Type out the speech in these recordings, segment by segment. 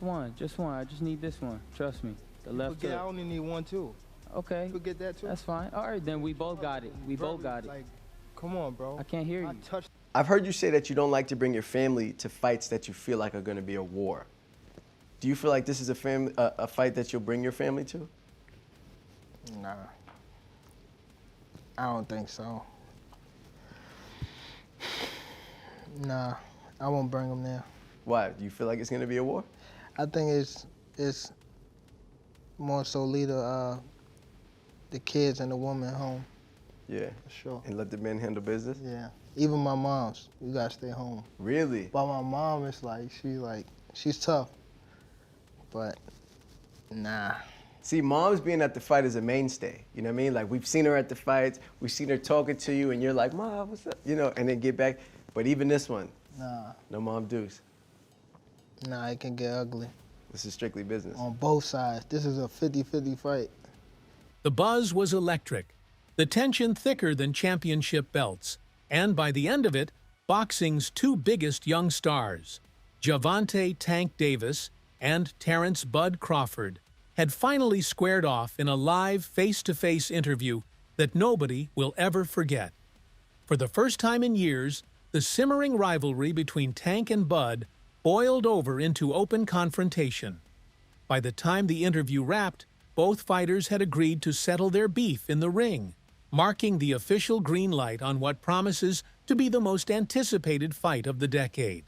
One, just one. I just need this one. Trust me. The left Forget, I hook. only need one too. Okay. Forget that too. That's fine. All right, then we both got it. We Bro, both got it. Like, come on, bro. I can't hear you. I've heard you say that you don't like to bring your family to fights that you feel like are going to be a war. Do you feel like this is a fight that you'll bring your family to? Nah. I don't think so. Nah, I won't bring them there. Why? Do you feel like it's going to be a war? I think it's more so lead the kids and the woman home. Yeah. For sure. And let the men handle business? Yeah. Even my mom's, you gotta stay home. Really? But my mom is she's tough. But nah. See, mom's being at the fight is a mainstay. You know what I mean? Like, we've seen her at the fights, we've seen her talking to you, and you're like, Mom, what's up? You know, and then get back. But even this one, Nah. no mom deuce. Nah, it can get ugly. This is strictly business. On both sides. This is a 50-50 fight. The buzz was electric, the tension thicker than championship belts, and by the end of it, boxing's two biggest young stars, Gervonta "Tank" Davis and Terence "Bud" Crawford, had finally squared off in a live face-to-face interview that nobody will ever forget. For the first time in years, the simmering rivalry between Tank and Bud boiled over into open confrontation. By the time the interview wrapped, both fighters had agreed to settle their beef in the ring, marking the official green light on what promises to be the most anticipated fight of the decade.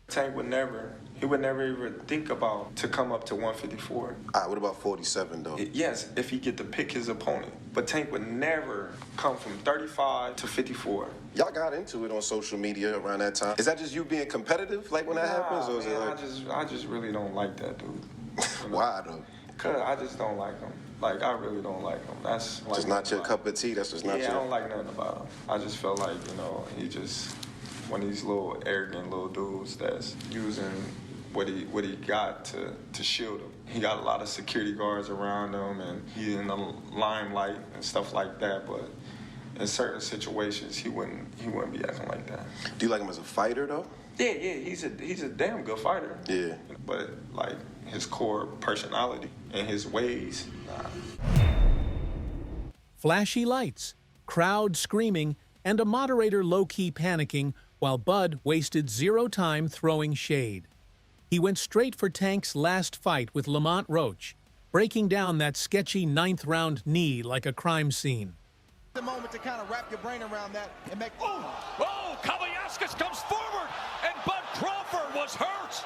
Tank would never even think about to come up to 154. All right, what about 47, though? Yes, if he get to pick his opponent. But Tank would never come from 35 to 54. Y'all got into it on social media around that time. Is that just you being competitive, like when that happens? Or is it like... I just really don't like that dude. Why, though? Because I just don't like him. Like, I really don't like him. That's like just not your cup of tea? That's just not your... Yeah, I don't like nothing about him. I just felt like, you know, he just... one of these little arrogant little dudes that's using what he got to shield him. He got a lot of security guards around him, and he's in the limelight and stuff like that. But in certain situations, he wouldn't be acting like that. Do you like him as a fighter, though? Yeah, he's a damn good fighter. Yeah. But like his core personality and his ways, nah. Flashy lights, crowd screaming, and a moderator low-key panicking while Bud wasted zero time throwing shade. He went straight for Tank's last fight with Lamont Roach, breaking down that sketchy ninth-round knee like a crime scene. The moment to kind of wrap your brain around that and make... Oh, Kavaliauskas comes forward, and Bud Crawford was hurt.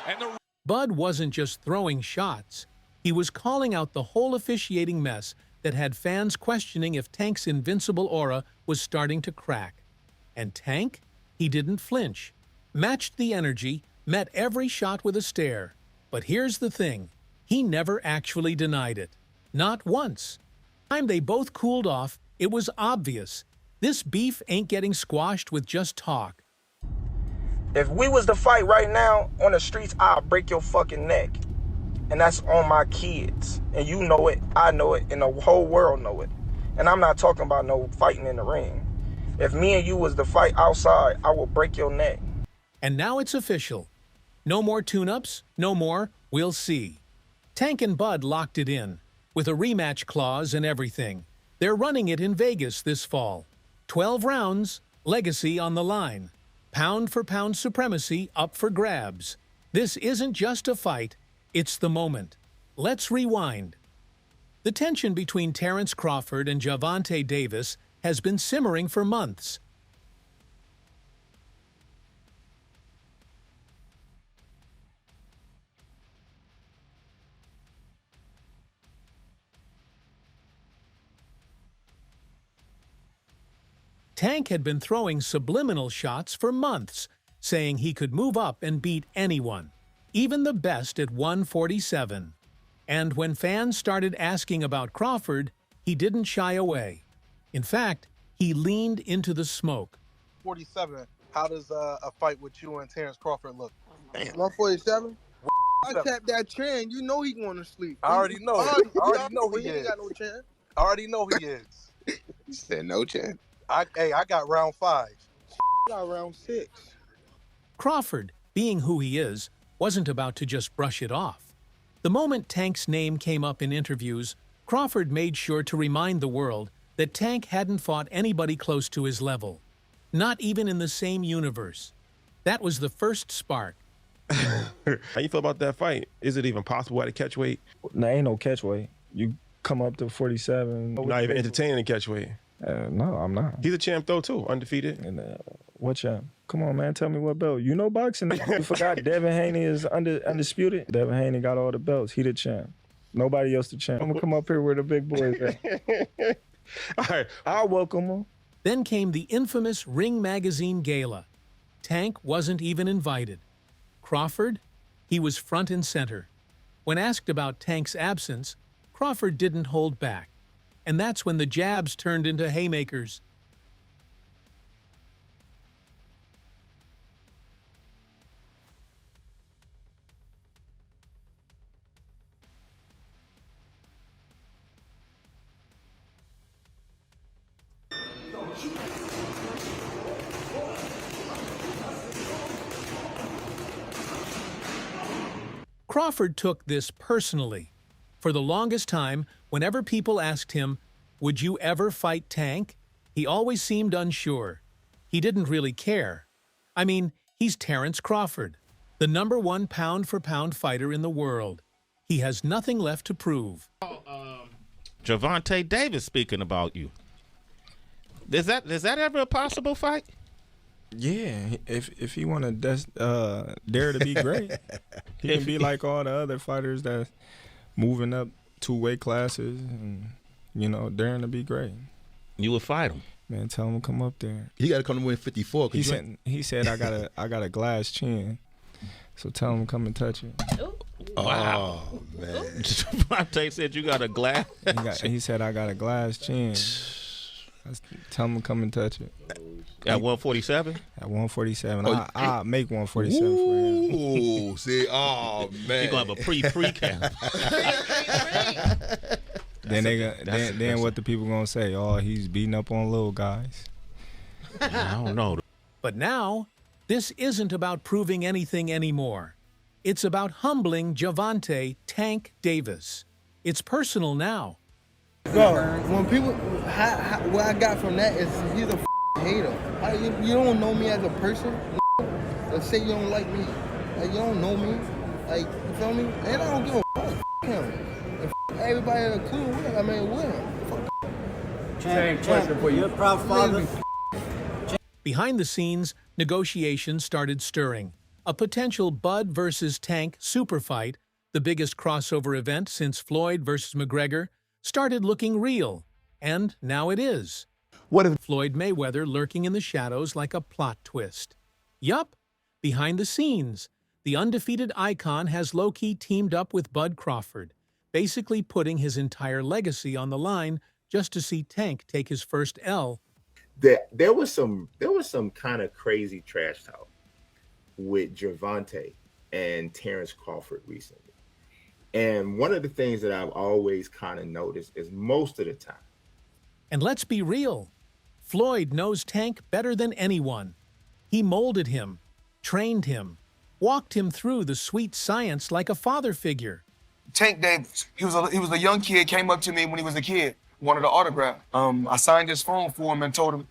And Bud wasn't just throwing shots. He was calling out the whole officiating mess that had fans questioning if Tank's invincible aura was starting to crack. And Tank? He didn't flinch, matched the energy, met every shot with a stare. But here's the thing, he never actually denied it. Not once. By the time they both cooled off, it was obvious. This beef ain't getting squashed with just talk. If we was to fight right now on the streets, I'll break your fucking neck. And that's on my kids. And you know it, I know it, and the whole world know it. And I'm not talking about no fighting in the ring. If me and you was to fight outside, I will break your neck. And now it's official. No more tune-ups, no more, we'll see. Tank and Bud locked it in, with a rematch clause and everything. They're running it in Vegas this fall. 12 rounds, legacy on the line. Pound-for-pound supremacy up for grabs. This isn't just a fight, it's the moment. Let's rewind. The tension between Terence Crawford and Gervonta Davis has been simmering for months. Tank had been throwing subliminal shots for months, saying he could move up and beat anyone, even the best at 147. And when fans started asking about Crawford, he didn't shy away. In fact, he leaned into the smoke. 47, how does a fight with you and Terence Crawford look? 147? I tapped that chin. You know he going to sleep. I already know. I already know he ain't is. got no chin. I already know he is. You said no chance. I got round 5. Got round 6. Crawford, being who he is, wasn't about to just brush it off. The moment Tank's name came up in interviews, Crawford made sure to remind the world that Tank hadn't fought anybody close to his level, not even in the same universe. That was the first spark. How you feel about that fight? Is it even possible at a catch weight? No, ain't no catch weight. You come up to 47. You're not even entertaining a catch weight. No, I'm not. He's a champ though too, undefeated. And what champ? Come on, man, tell me what belt. You know boxing. You forgot Devin Haney is undisputed. Devin Haney got all the belts. He the champ. Nobody else the champ. I'm gonna come up here where the big boys at. All right, I'll welcome him. Then came the infamous Ring Magazine Gala. Tank wasn't even invited. Crawford? He was front and center. When asked about Tank's absence, Crawford didn't hold back. And that's when the jabs turned into haymakers. Crawford took this personally. For the longest time, whenever people asked him, "Would you ever fight Tank?" he always seemed unsure. He didn't really care. I mean, he's Terence Crawford, the #1 pound-for-pound fighter in the world. He has nothing left to prove. Gervonta Davis speaking about you. Is that ever a possible fight? Yeah, if he want to dare to be great, he can be like all the other fighters that's moving up 2 weight classes and, daring to be great. You would fight him. Man, tell him to come up there. He got to come to win 54. He said I got a glass chin, so tell him to come and touch it. Wow, man. Gervonta said you got a glass. He said I got a glass chin. Tell him to come and touch it. At 147? At 147. I'll make 147 for him. Ooh, see, oh, man. You're going to have a pre-camp. Then what the people going to say? Oh, he's beating up on little guys. I don't know. But now, this isn't about proving anything anymore. It's about humbling Gervonta "Tank" Davis. It's personal now. Bro, when people, what I got from that is he's a hater. You don't know me as a person. Let's say you don't like me. Like, you don't know me. Like, you feel me? And I don't give a fuck him. And everybody in the crew, I mean, with him. Same question for you. You're a proud father. Behind the scenes, negotiations started stirring. A potential Bud versus Tank super fight, the biggest crossover event since Floyd versus McGregor, started looking real. And now it is. What if Floyd Mayweather lurking in the shadows like a plot twist? Yup, behind the scenes, the undefeated icon has low-key teamed up with Bud Crawford, basically putting his entire legacy on the line just to see Tank take his first L. There was some kind of crazy trash talk with Gervonta and Terence Crawford recently. And one of the things that I've always kind of noticed is most of the time. And let's be real. Floyd knows Tank better than anyone. He molded him, trained him, walked him through the sweet science like a father figure. Tank Davis, he was a young kid, came up to me when he was a kid, wanted an autograph. I signed his phone for him and told him,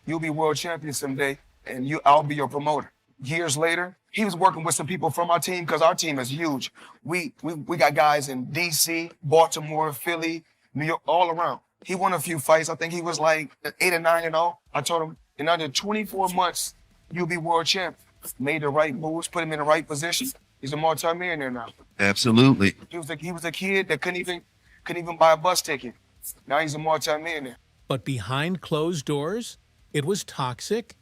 "You'll be world champion someday, and I'll be your promoter." Years later, he was working with some people from our team because our team is huge. We got guys in D.C., Baltimore, Philly, New York, all around. He won a few fights. I think he was like 8 or 9 and all. I told him, in under 24 months, you'll be world champ. Made the right moves, put him in the right position. He's a multi-millionaire now. Absolutely. He was a kid that couldn't even buy a bus ticket. Now he's a multi-millionaire. But behind closed doors, it was toxic.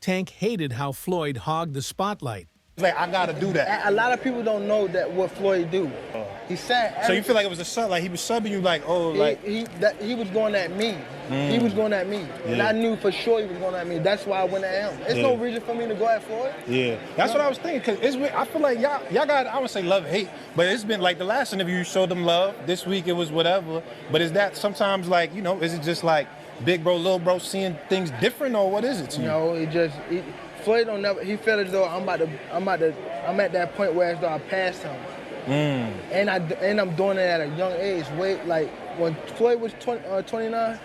Tank hated how Floyd hogged the spotlight. Like, I gotta do that. A lot of people don't know that what Floyd do. He said. So you feel like it was a sub, like he was subbing you, like, oh, like he was going at me. He was going at me, and I knew for sure he was going at me. That's why I went at him. There's no reason for me to go at Floyd. Yeah, that's what I was thinking. Cause I feel like y'all got, I would say love hate, but it's been like the last interview you showed them love. This week it was whatever. But is that sometimes like, is it just like big bro, little bro seeing things different, or what is it to you? No, Floyd don't never. He feel as though I'm at that point where as though I passed him. And I'm doing it at a young age. Wait, like when Floyd was 29,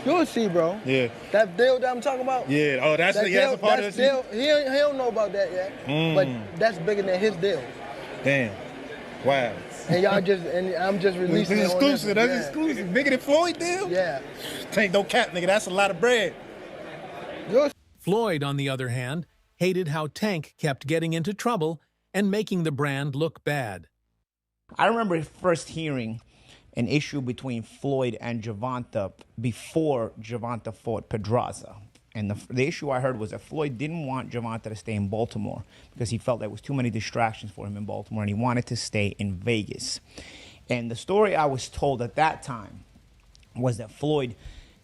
you'll see, bro. Yeah. That deal that I'm talking about. Yeah. Oh, that's a part of deal. He don't know about that yet. But that's bigger than his deal. Damn. Wow. And I'm just releasing it. This is exclusive. That's exclusive. Bigger than Floyd deal? Yeah. Tank, don't cap, nigga. That's a lot of bread. Floyd, on the other hand, hated how Tank kept getting into trouble and making the brand look bad. I remember first hearing an issue between Floyd and Gervonta before Gervonta fought Pedraza. And the issue I heard was that Floyd didn't want Gervonta to stay in Baltimore because he felt there was too many distractions for him in Baltimore, and he wanted to stay in Vegas. And the story I was told at that time was that Floyd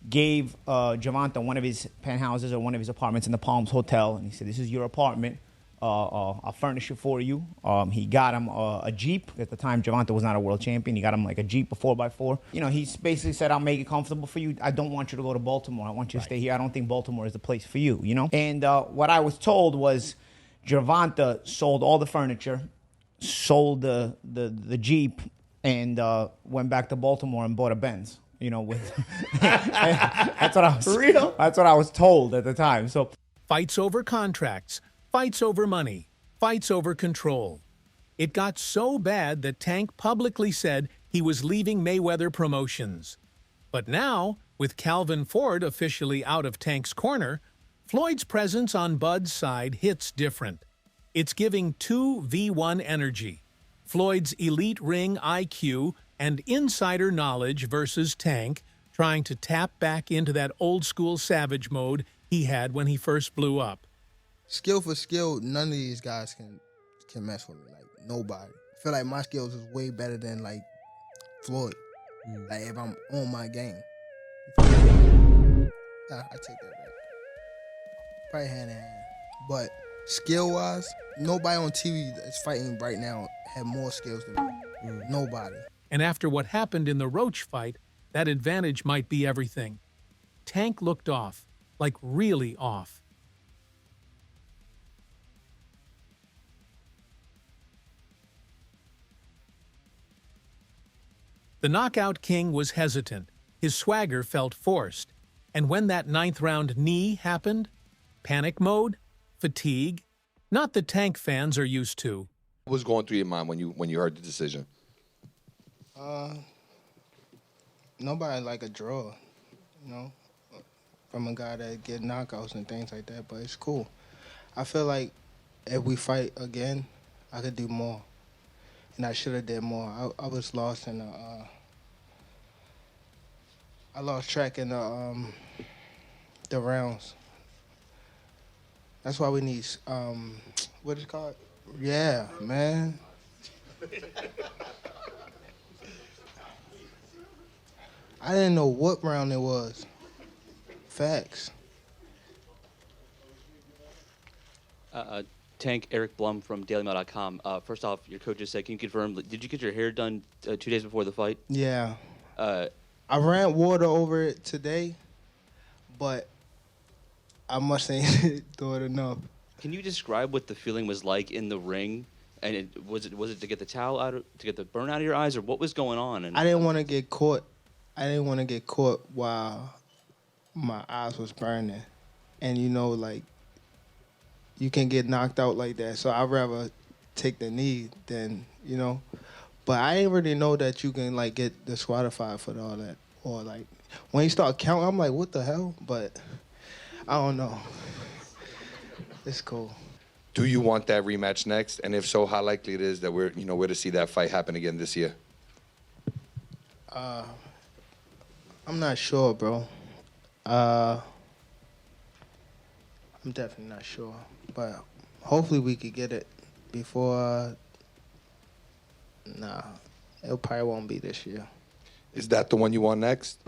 gave Gervonta one of his penthouses or one of his apartments in the Palms Hotel, and he said, "This is your apartment. I'll furnish it for you." He got him a Jeep. At the time, Gervonta was not a world champion. He got him like a Jeep, a 4x4. You know, he basically said, "I'll make it comfortable for you. I don't want you to go to Baltimore. I want you to stay here. I don't think Baltimore is the place for you," you know? And what I was told was Gervonta sold all the furniture, sold the Jeep, and went back to Baltimore and bought a Benz. You know, with that's what I was real. That's what I was told at the time. So fights over contracts, fights over money, fights over control. It got so bad that Tank publicly said he was leaving Mayweather Promotions. But now, with Calvin Ford officially out of Tank's corner, Floyd's presence on Bud's side hits different. It's giving 2v1 energy. Floyd's elite ring IQ and insider knowledge versus Tank, trying to tap back into that old-school savage mode he had when he first blew up. Skill for skill, none of these guys can mess with me. Like, nobody. I feel like my skills is way better than, like, Floyd. Like, if I'm on my game. I take that back. Probably hand in hand. But skill-wise, nobody on TV that's fighting right now have more skills than me. Nobody. And after what happened in the Roach fight, that advantage might be everything. Tank looked off, like really off. The knockout king was hesitant. His swagger felt forced. And when that 9th round knee happened, panic mode, fatigue, not the Tank fans are used to. What was going through your mind when you heard the decision? Nobody like a draw, you know, from a guy that get knockouts and things like that, but it's cool. I feel like if we fight again, I could do more, and I should have did more. I was lost in I lost track in the rounds. That's why we need what is it called? Yeah, man. I didn't know what round it was. Facts. Tank, Eric Blum from DailyMail.com. First off, your coach just said, can you confirm, did you get your hair done 2 days before the fight? Yeah. I ran water over it today, but I must ain't do it enough. Can you describe what the feeling was like in the ring? And was it to get the towel out, to get the burn out of your eyes, or what was going on? And I didn't want to get caught. I didn't want to get caught while my eyes was burning. And, you know, like, you can get knocked out like that. So I'd rather take the knee than, you know. But I didn't really know that you can, like, get disqualified for all that. Or, like, when you start counting, I'm like, what the hell? But I don't know. It's cool. Do you want that rematch next? And if so, how likely it is that we're to see that fight happen again this year? I'm not sure, bro. I'm definitely not sure. But hopefully we could get it before... Nah, it probably won't be this year. Is that the one you want next?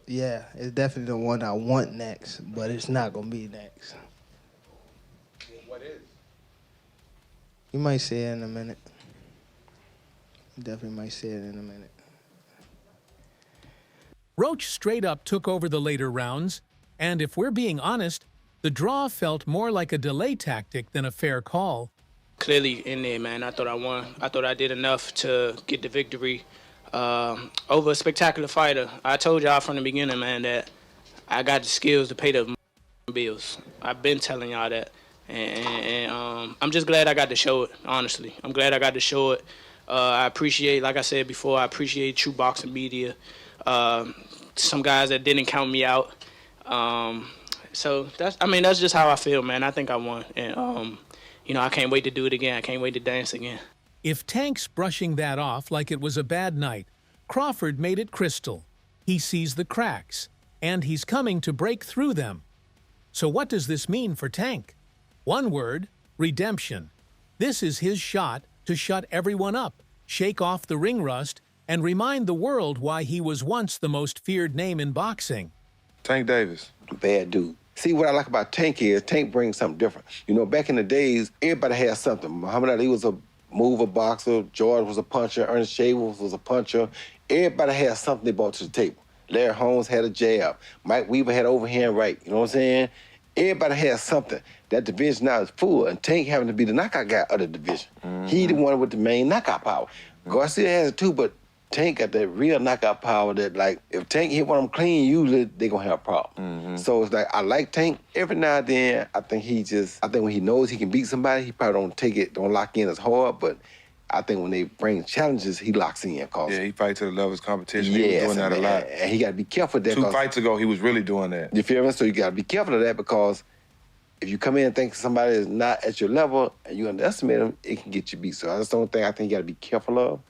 Yeah, it's definitely the one I want next, but it's not going to be next. What is? You might see it in a minute. You definitely might see it in a minute. Roach straight up took over the later rounds, And if we're being honest, the draw felt more like a delay tactic than a fair call. Clearly in there, man. I thought I won. I thought I did enough to get the victory over a spectacular fighter. I told y'all from the beginning, man, that I got the skills to pay the bills. I've been telling y'all that. And I'm just glad I got to show it, honestly. I'm glad I got to show it. I appreciate, like I said before, I appreciate true boxing media. Some guys that didn't count me out. So that's just how I feel, man. I think I won. And, I can't wait to do it again. I can't wait to dance again. If Tank's brushing that off like it was a bad night, Crawford made it crystal. He sees the cracks, and he's coming to break through them. So what does this mean for Tank? One word, redemption. This is his shot to shut everyone up, shake off the ring rust, and remind the world why he was once the most feared name in boxing. Tank Davis. Bad dude. See, what I like about Tank is Tank brings something different. Back in the days, everybody had something. Muhammad Ali was a mover boxer. George was a puncher. Ernest Shaver was a puncher. Everybody had something they brought to the table. Larry Holmes had a jab. Mike Weaver had overhand right. You know what I'm saying? Everybody has something. That division now is full, and Tank having to be the knockout guy of the division. He the one with the main knockout power. Garcia has it too, but Tank got that real knockout power that, like, if Tank hit one of them clean, usually they gonna have a problem. So it's like, I like Tank. Every now and then, I think when he knows he can beat somebody, he probably don't lock in as hard, but I think when they bring challenges, he locks in. Yeah, he fights to the level of competition. He was doing that a lot. And he got to be careful of that. 2 fights ago, he was really doing that. You feel me? So you got to be careful of that, because if you come in and think somebody is not at your level and you underestimate them, it can get you beat. So that's the only thing I think you got to be careful of.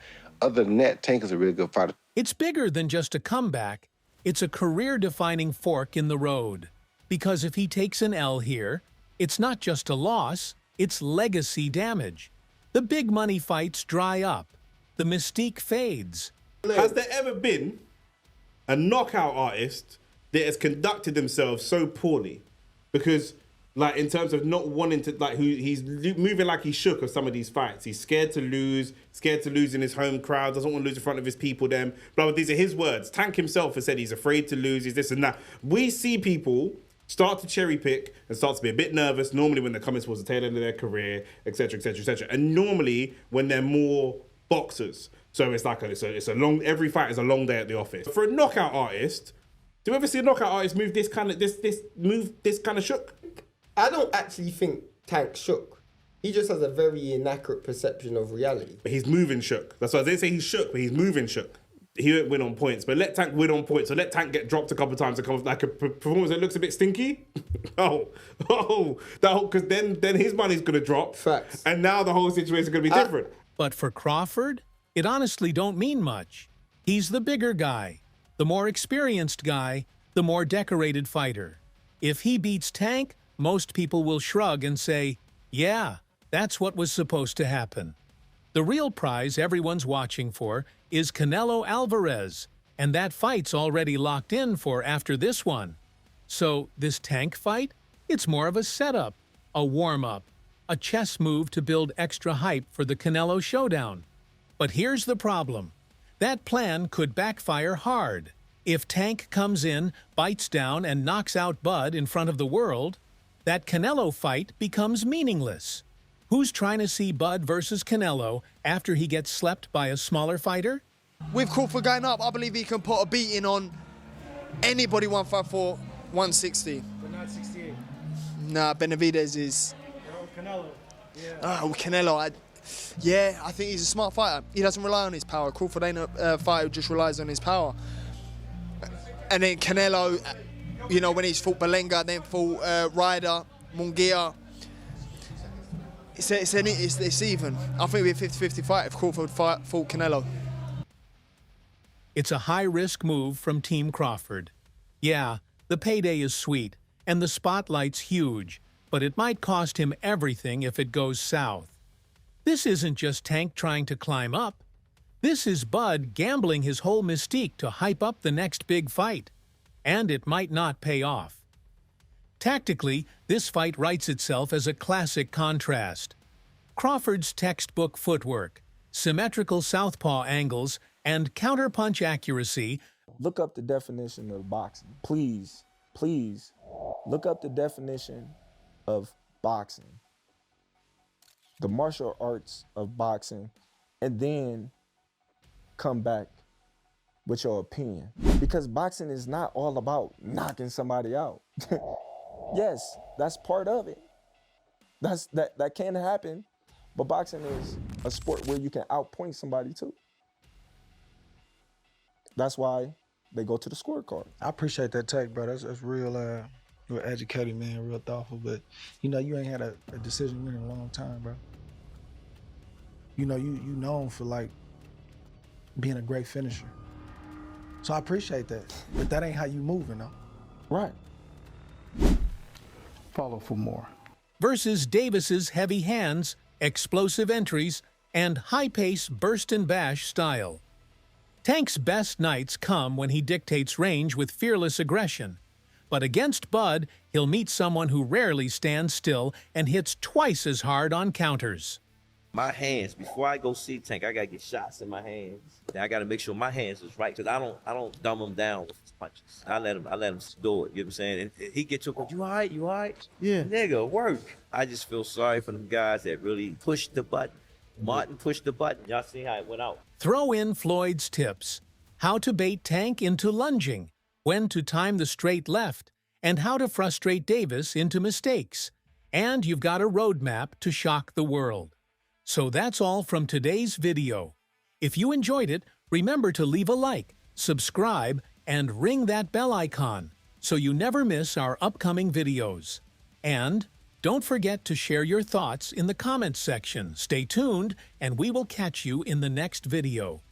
Other than that, Tank is a really good fighter. It's bigger than just a comeback. It's a career-defining fork in the road. Because if he takes an L here, it's not just a loss, it's legacy damage. The big money fights dry up. The mystique fades. Has there ever been a knockout artist that has conducted themselves so poorly? Because, like, in terms of not wanting to, like, he's moving like he's shook of some of these fights. He's scared to lose in his home crowd, doesn't want to lose in front of his people, them. But these are his words. Tank himself has said he's afraid to lose, he's this and that. We see people start to cherry pick and start to be a bit nervous, normally when they're coming towards the tail end of their career, etc., etc., etc. And normally when they're more boxers. So it's like every fight is a long day at the office. For a knockout artist, do you ever see a knockout artist move this kind of shook? I don't actually think Tank shook. He just has a very inaccurate perception of reality. But he's moving shook. That's why I didn't say he's shook, but he's moving shook. He won't win on points, but let Tank win on points. So let Tank get dropped a couple of times and come off like a performance that looks a bit stinky. Because then his money's going to drop. Facts. And now the whole situation is going to be different. But for Crawford, it honestly don't mean much. He's the bigger guy, the more experienced guy, the more decorated fighter. If he beats Tank, most people will shrug and say, yeah, that's what was supposed to happen. The real prize everyone's watching for is Canelo Alvarez, and that fight's already locked in for after this one. So this Tank fight, it's more of a setup, a warm-up, a chess move to build extra hype for the Canelo showdown. But here's the problem. That plan could backfire hard. If Tank comes in, bites down, and knocks out Bud in front of the world, that Canelo fight becomes meaningless. Who's trying to see Bud versus Canelo after he gets slept by a smaller fighter? With Crawford going up, I believe he can put a beating on anybody 154, 160. But not 68. Nah, Benavidez is... Canelo. Canelo, I think he's a smart fighter. He doesn't rely on his power. Crawford ain't a fighter who just relies on his power. And then Canelo, when he's fought Belenga, then fought Ryder, Munguia, it's even. I think it'd be a 50-50 fight if Crawford fought Canelo. It's a high-risk move from Team Crawford. Yeah, the payday is sweet, and the spotlight's huge, but it might cost him everything if it goes south. This isn't just Tank trying to climb up. This is Bud gambling his whole mystique to hype up the next big fight. And it might not pay off. Tactically, this fight writes itself as a classic contrast. Crawford's textbook footwork, symmetrical southpaw angles, and counterpunch accuracy. Look up the definition of boxing, please. please look up the definition of boxing, the martial arts of boxing, and then come back with your opinion. Because boxing is not all about knocking somebody out. Yes, that's part of it. That can happen, but boxing is a sport where you can outpoint somebody too. That's why they go to the scorecard. I appreciate that take, bro. That's real, real educated, man, real thoughtful. But, you know, you ain't had a decision win in a long time, bro. You know, you known for, like, being a great finisher. So I appreciate that. But that ain't how you moving, though. Right. Follow for more. Versus Davis's heavy hands, explosive entries, and high-pace burst and bash style. Tank's best nights come when he dictates range with fearless aggression. But against Bud, he'll meet someone who rarely stands still and hits twice as hard on counters. My hands, before I go see Tank, I gotta get shots in my hands. Then I gotta make sure my hands is right, because I don't dumb him down with his punches. I let him do it, you know what I'm saying? And he get to a point, you all right, you all right? Yeah. Nigga, work. I just feel sorry for them guys that really pushed the button. Martin pushed the button. Y'all see how it went out. Throw in Floyd's tips. How to bait Tank into lunging, when to time the straight left, and how to frustrate Davis into mistakes. And you've got a roadmap to shock the world. So that's all from today's video. If you enjoyed it, remember to leave a like, subscribe, and ring that bell icon so you never miss our upcoming videos. And don't forget to share your thoughts in the comments section. Stay tuned, and we will catch you in the next video.